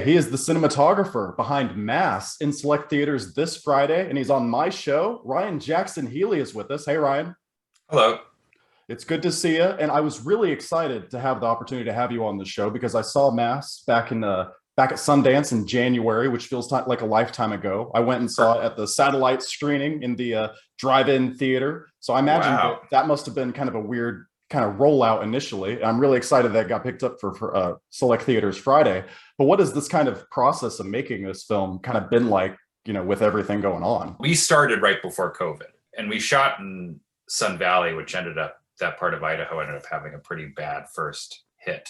He is the cinematographer behind Mass in select theaters this Friday, and he's on my show. Ryan Jackson-Healy is with us. Hey, Ryan. Hello. It's good to see you. And I was really excited to have the opportunity to have you on the show because I saw Mass back at Sundance in January, which feels like a lifetime ago. I went and saw it at the satellite screening in the drive-in theater. So I imagine Wow. that must have been kind of a weird kind of rollout initially. I'm really excited that it got picked up for select theaters Friday. But what has this kind of process of making this film kind of been like, with everything going on? We started right before COVID and we shot in Sun Valley, which that part of Idaho ended up having a pretty bad first hit.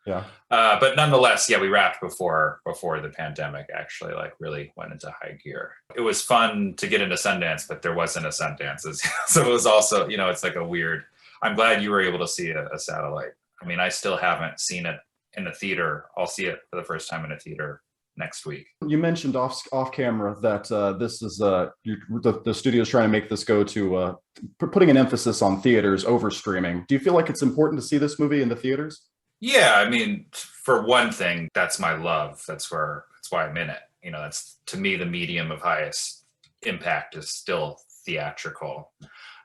Yeah. But nonetheless, yeah, we wrapped before the pandemic actually really went into high gear. It was fun to get into Sundance, but there wasn't a Sundance. So it was also, it's like a weird, I'm glad you were able to see a satellite. I mean, I still haven't seen it in the theater. I'll see it for the first time in a theater next week. You mentioned off camera that this is the studio is trying to make this go to putting an emphasis on theaters over streaming. Do you feel like it's important to see this movie in the theaters? Yeah, I mean, for one thing, that's my love. That's why I'm in it. That's to me the medium of highest impact is still theatrical.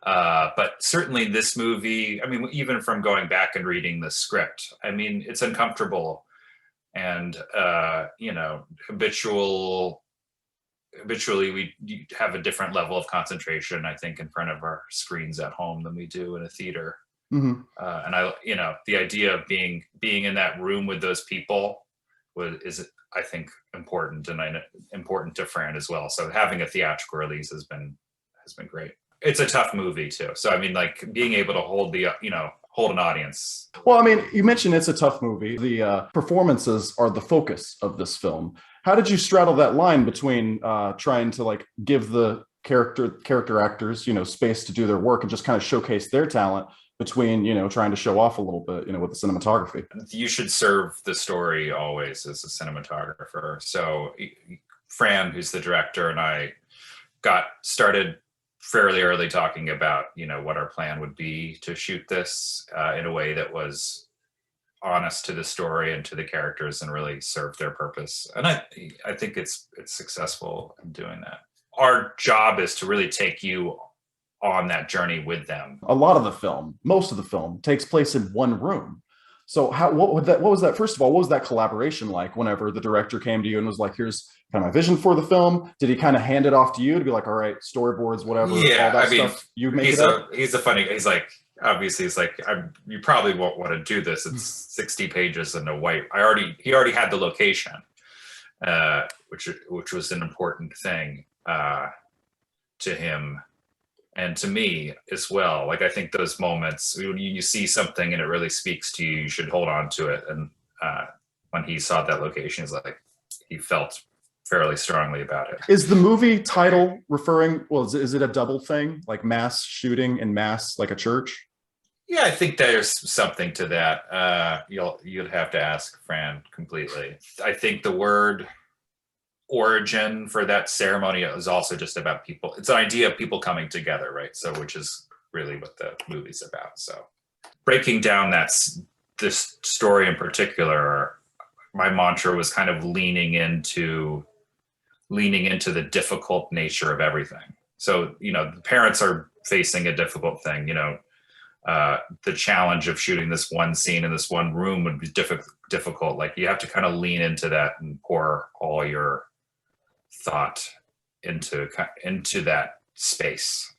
But certainly this movie, I mean, even from going back and reading the script, I mean, it's uncomfortable and, habitually we have a different level of concentration, I think, in front of our screens at home than we do in a theater. Mm-hmm. And the idea of being in that room with those people is, I think, important, and important to Fran as well. So having a theatrical release has been great. It's a tough movie too. So I mean, like being able to hold an audience. Well, I mean, you mentioned it's a tough movie. The performances are the focus of this film. How did you straddle that line between trying to give the character actors, space to do their work and just kind of showcase their talent between, trying to show off a little bit, with the cinematography? You should serve the story always as a cinematographer. So Fran, who's the director, and I got started fairly early talking about, what our plan would be to shoot this in a way that was honest to the story and to the characters and really served their purpose. And I think it's successful in doing that. Our job is to really take you on that journey with them. A lot of the film, most of the film takes place in one room. So what was that, first of all, what was that collaboration like whenever the director came to you and was like, here's kind of my vision for the film? Did he kind of hand it off to you to be like, all right, storyboards, whatever, yeah, all that I mean, stuff, you make it up? He's like, obviously he's like, you probably won't want to do this. It's 60 pages in a white. He already had the location, which was an important thing to him. And to me as well. Like, I think those moments when you see something and it really speaks to you, you should hold on to it. And when he saw that location, he felt fairly strongly about it. Is the movie title referring, is it a double thing, like mass shooting and mass, like a church? Yeah, I think there's something to that. You'd have to ask Fran completely. I think the word origin for that ceremony is also just about people. It's an idea of people coming together, right? So, which is really what the movie's about. So breaking down this story in particular, my mantra was kind of leaning into the difficult nature of everything. So, the parents are facing a difficult thing, the challenge of shooting this one scene in this one room would be difficult. Like, you have to kind of lean into that and pour all your thought into that space.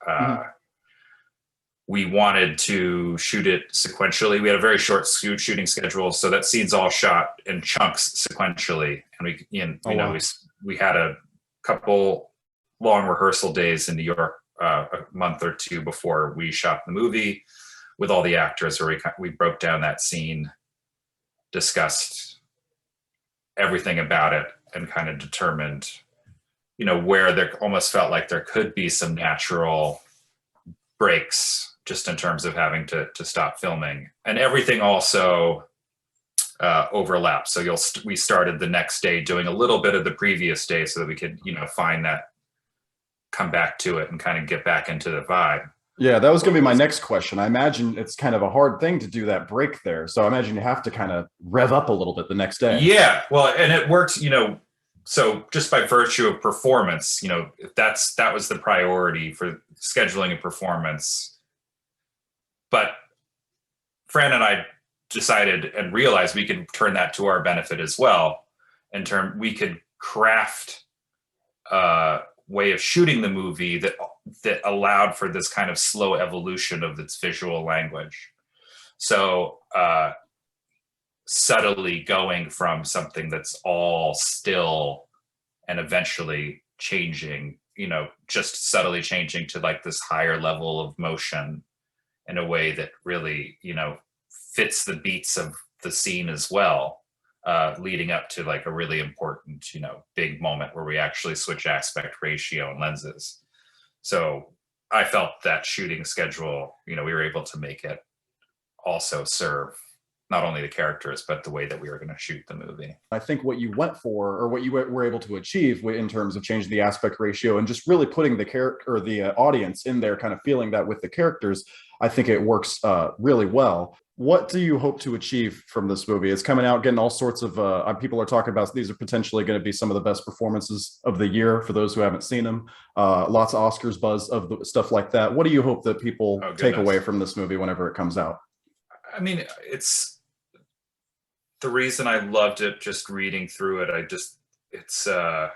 We wanted to shoot it sequentially. We had a very short shooting schedule, so that scene's all shot in chunks sequentially. And we had a couple long rehearsal days in New York, a month or two before we shot the movie with all the actors, where we broke down that scene, discussed everything about it, and kind of determined where there almost felt like there could be some natural breaks just in terms of having to stop filming. And everything also overlaps. So we started the next day doing a little bit of the previous day so that we could, find that, come back to it and kind of get back into the vibe. Yeah, that was going to be my next question. I imagine it's kind of a hard thing to do that break there. So I imagine you have to kind of rev up a little bit the next day. Yeah, well, and it worked, so just by virtue of performance, that was the priority for scheduling a performance. But Fran and I decided and realized we could turn that to our benefit as well. We could craft a way of shooting the movie that allowed for this kind of slow evolution of its visual language. So subtly going from something that's all still and eventually changing, just subtly changing to like this higher level of motion in a way that really, fits the beats of the scene as well, leading up to like a really important, big moment where we actually switch aspect ratio and lenses. So I felt that shooting schedule, we were able to make it also serve not only the characters, but the way that we were going to shoot the movie. I think what you went for, or what you were able to achieve in terms of changing the aspect ratio and just really putting the character or the audience in there, kind of feeling that with the characters, I think it works really well. What do you hope to achieve from this movie? It's coming out, getting all sorts of people are talking about these are potentially going to be some of the best performances of the year for those who haven't seen them. Lots of Oscars buzz of the stuff like that. What do you hope that people take away from this movie whenever it comes out? I mean, it's the reason I loved it. Just reading through it, it's a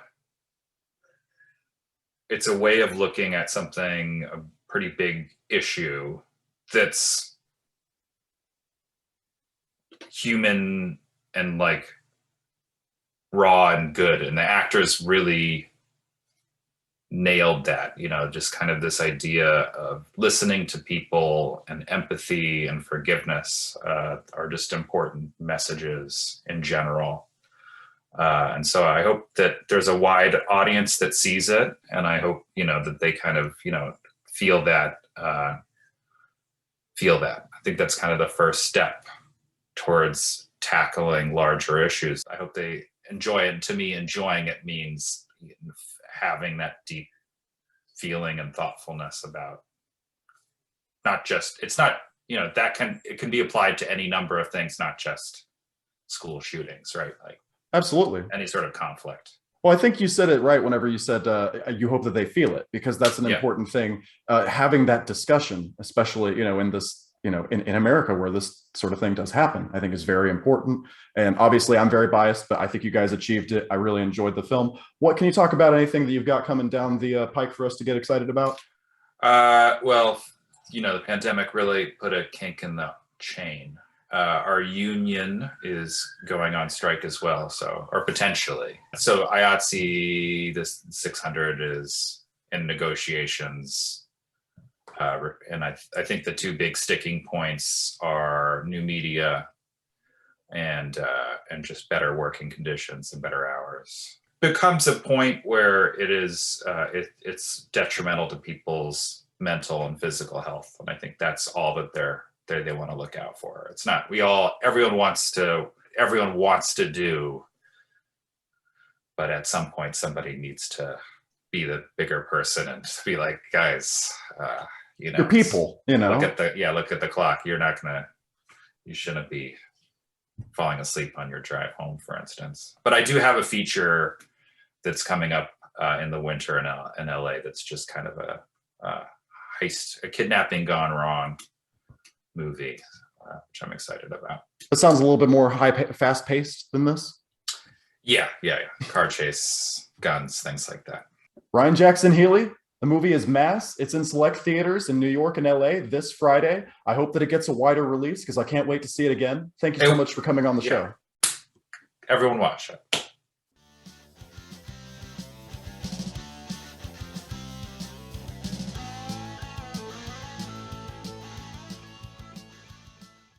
way of looking at something, a pretty big issue that's human and like raw and good, and the actors really nailed that, just kind of this idea of listening to people and empathy and forgiveness are just important messages in general. And so I hope that there's a wide audience that sees it, and I hope, that they kind of, feel that. I think that's kind of the first step towards tackling larger issues. I hope they enjoy it. And to me, enjoying it means having that deep feeling and thoughtfulness about it can be applied to any number of things, not just school shootings, right? Like absolutely any sort of conflict. Well, I think you said it right whenever you said you hope that they feel it, because that's an important thing. Having that discussion, especially, in this, in America where this sort of thing does happen, I think is very important. And obviously I'm very biased, but I think you guys achieved it. I really enjoyed the film. What can you talk about? Anything that you've got coming down the pike for us to get excited about? Well, the pandemic really put a kink in the chain. Our union is going on strike as well, or potentially. So IATSE, this 600 is in negotiations. And I think the two big sticking points are new media and just better working conditions and better hours. Becomes a point where it's detrimental to people's mental and physical health, and I think that's all that they want to look out for. It's not everyone wants to do, but at some point somebody needs to be the bigger person and be like, guys, your people, look at the clock. You shouldn't be falling asleep on your drive home, for instance. But I do have a feature that's coming up in the winter in LA that's just kind of a heist, a kidnapping gone wrong movie, which I'm excited about. It sounds a little bit more fast paced than this. Yeah. Car chase, guns, things like that. Ryan Jackson-Healy, the movie is Mass. It's in select theaters in New York and LA this Friday. I hope that it gets a wider release because I can't wait to see it again. Thank you so much for coming on the show. Everyone watch it.